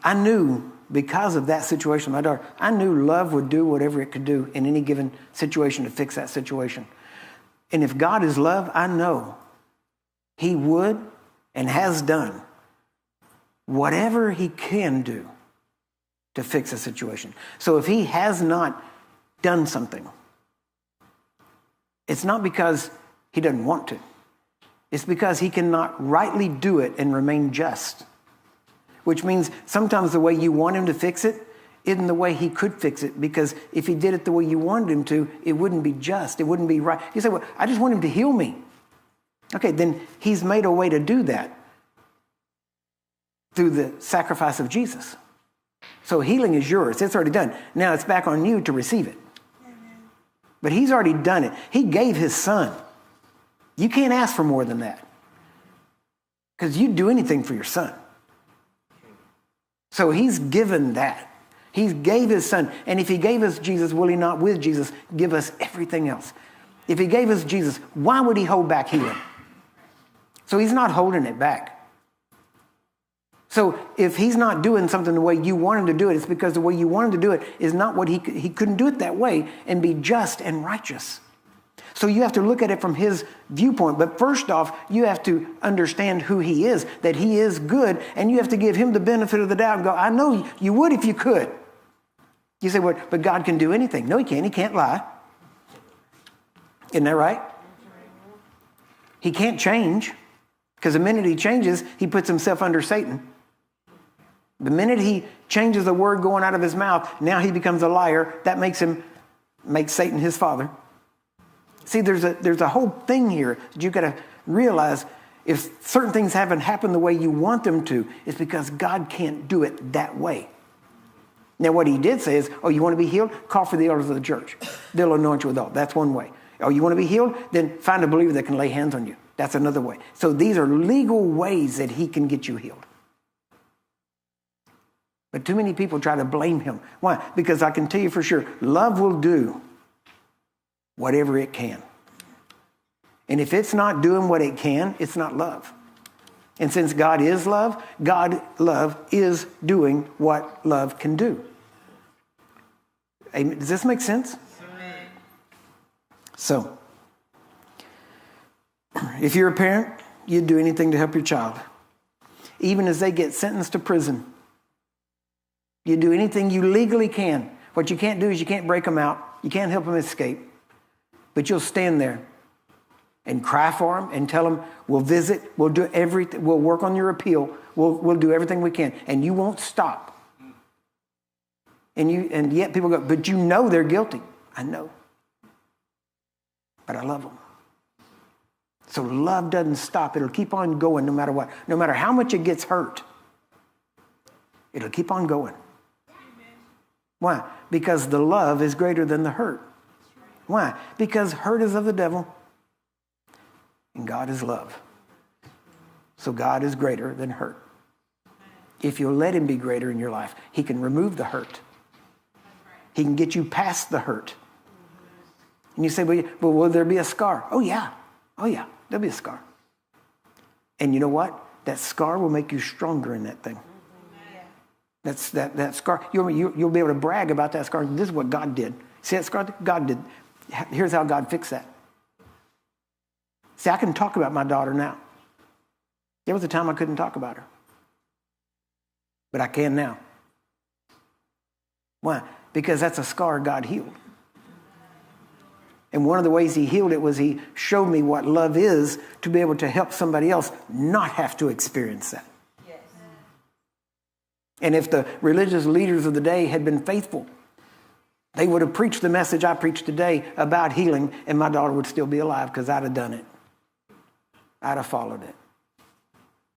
I knew because of that situation with my daughter, I knew love would do whatever it could do in any given situation to fix that situation. And if God is love, I know he would and has done whatever he can do to fix a situation. So if he has not done something, it's not because he doesn't want to. It's because he cannot rightly do it and remain just. Which means sometimes the way you want him to fix it isn't the way he could fix it, because if he did it the way you wanted him to, it wouldn't be just. It wouldn't be right. You say, well, I just want him to heal me. Okay, then he's made a way to do that through the sacrifice of Jesus. So healing is yours. It's already done. Now it's back on you to receive it. But he's already done it. He gave his son. You can't ask for more than that, because you'd do anything for your son. So he's given that. He gave his son. And if he gave us Jesus, will he not with Jesus give us everything else? If he gave us Jesus, why would he hold back healing? So he's not holding it back. So if he's not doing something the way you want him to do it, it's because the way you want him to do it is not what he couldn't do it that way and be just and righteous. So you have to look at it from his viewpoint. But first off, you have to understand who he is, that he is good, and you have to give him the benefit of the doubt and go, I know you would if you could. You say, well, but God can do anything. No, he can't. He can't lie. Isn't that right? He can't change, because the minute he changes, he puts himself under Satan. The minute he changes a word going out of his mouth, now he becomes a liar. That makes Satan his father. See, there's a whole thing here that you've got to realize. If certain things haven't happened the way you want them to, it's because God can't do it that way. Now, what he did say is, oh, you want to be healed? Call for the elders of the church. They'll anoint you with oil. That's one way. Oh, you want to be healed? Then find a believer that can lay hands on you. That's another way. So these are legal ways that he can get you healed. But too many people try to blame him. Why? Because I can tell you for sure, love will do whatever it can. And if it's not doing what it can, it's not love. And since God is love, love is doing what love can do. Amen. Does this make sense? So, if you're a parent, you'd do anything to help your child. Even as they get sentenced to prison, you do anything you legally can. What you can't do is you can't break them out. You can't help them escape. But you'll stand there and cry for them and tell them, we'll visit, we'll do everything, we'll work on your appeal, we'll do everything we can. And you won't stop. And yet people go, but you know they're guilty. I know. But I love them. So love doesn't stop. It'll keep on going no matter what. No matter how much it gets hurt, it'll keep on going. Why? Because the love is greater than the hurt. Why? Because hurt is of the devil and God is love. So God is greater than hurt. If you'll let him be greater in your life, he can remove the hurt. He can get you past the hurt. And you say, well, will there be a scar? Oh, yeah. Oh, yeah. There'll be a scar. And you know what? That scar will make you stronger in that thing. That's that scar. You'll be able to brag about that scar. This is what God did. See that scar? God did. Here's how God fixed that. See, I can talk about my daughter now. There was a time I couldn't talk about her. But I can now. Why? Because that's a scar God healed. And one of the ways he healed it was he showed me what love is to be able to help somebody else not have to experience that. Yes. And if the religious leaders of the day had been faithful, they would have preached the message I preached today about healing, and my daughter would still be alive because I'd have done it. I'd have followed it.